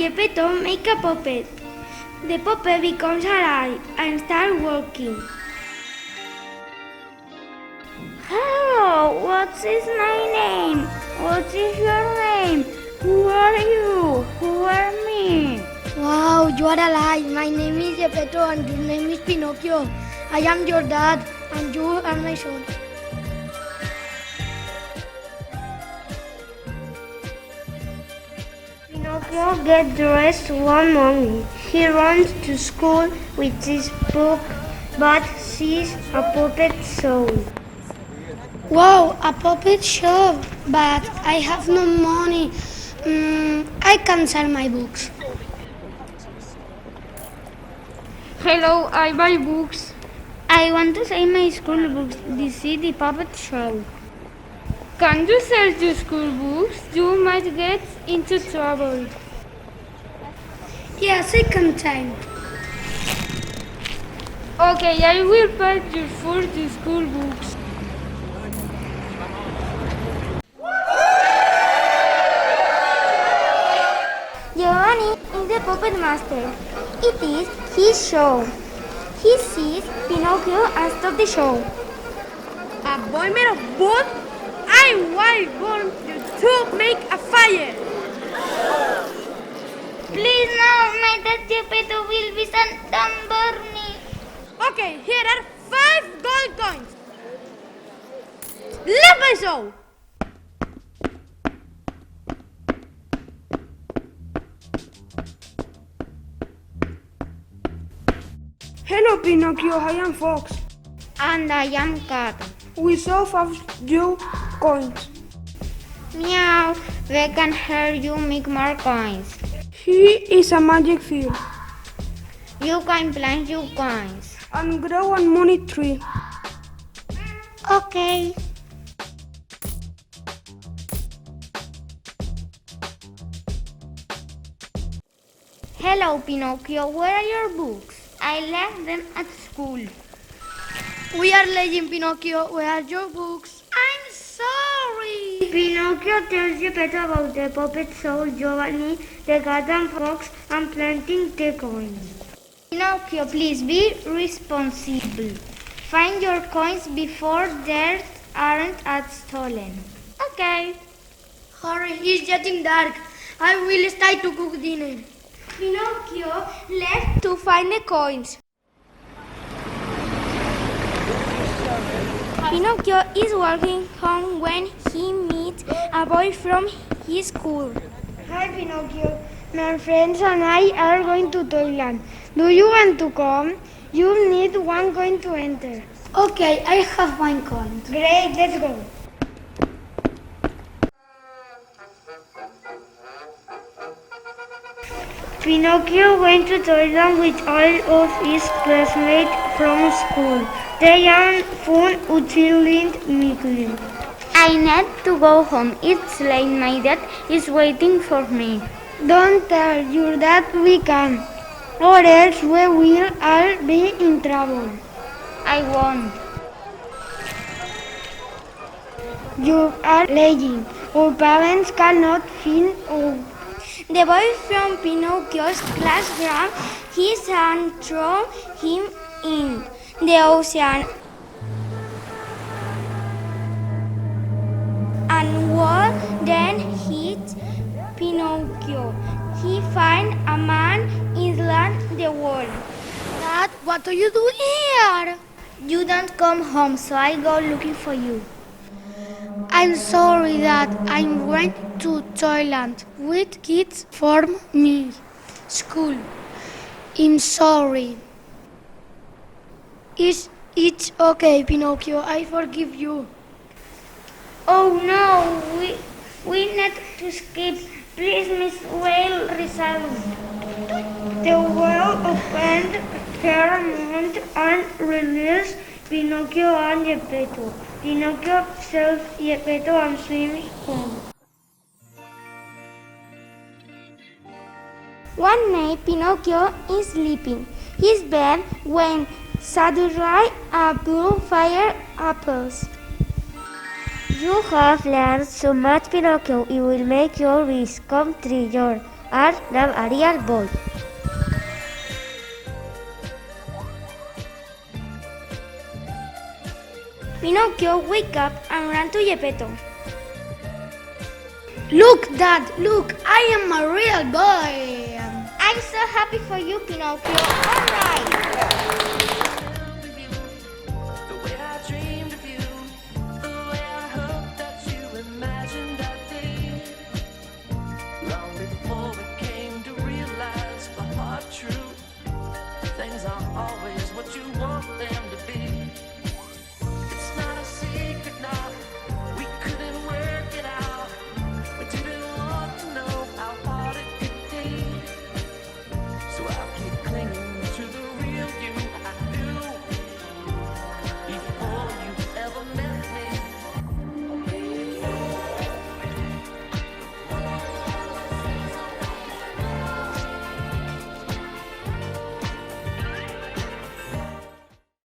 Geppetto make a puppet. The puppet becomes alive and starts walking. Hello, what is my name? What is your name? Who are you? Who are me? Wow, you are alive. My name is Geppetto and your name is Pinocchio. I am your dad and you are my son. Pinocchio gets dressed one morning. He runs to school with his book but sees a puppet show. Wow, a puppet show, but I have no money. I can sell my books. Hello, I buy books. I want to sell my school books. This is the puppet show. Can you sell your school books? You might get into trouble. Yes, I can sell. Okay, I will buy you for the school books. Giovanni is the puppet master. It is his show. He sees Pinocchio and stops the show. A boy made of wood? I want you to make a fire. Please no, my dad Geppetto will be sent and burn me. Okay, here are 5 gold coins. Let me show. Hello, Pinocchio. I am Fox. And I am Cat. We saw 5 you coins. Meow, we can hear you make more coins. He is a magic field You can plant your coins. and grow a money tree. Okay. Hello, Pinocchio. Where are your books? I left them at school. We are legend, Pinocchio. Where are your books? I'm sorry. Pinocchio tells Geppetto about the puppet show, Giovanni, the cat and fox, and planting the coins. Pinocchio, please be responsible. Find your coins before they aren't stolen. Okay. Hurry, it's getting dark. I will start to cook dinner. Pinocchio left to find the coins. Pinocchio is walking home when he meets a boy from his school. Hi, Pinocchio. My friends and I are going to Toyland. Do you want to come? You need 1 coin to enter. Okay, I have 1 coin. Great, let's go. Pinocchio went to Toyland with all of his classmates from school. They had fun until midnight. I need to go home. It's late. My dad is waiting for me. Don't tell your dad we can, or else we will all be in trouble. I won't. You are lying. Our parents cannot find out. The boy from Pinocchio's classroom, his hand threw him in the ocean and war then hit Pinocchio. He found a man inside the wall. Dad, what do you do here? You don't come home, so I go looking for you. I'm sorry, Dad. I went to Thailand with kids from me school. I'm sorry. It's okay, Pinocchio. I forgive you. Oh no, we need to escape. Please, Miss Whale, resolve. The whale opened her mouth and released Pinocchio and Geppetto. Pinocchio saves Geppetto and swims home. One night, Pinocchio is sleeping. His bed when suddenly a blue fire appears. You have learned so much, Pinocchio. It will make your wish come true. are the Ariel boy. Pinocchio wake up and ran to Geppetto. Look, Dad, look, I am a real boy. I'm so happy for you, Pinocchio. All right.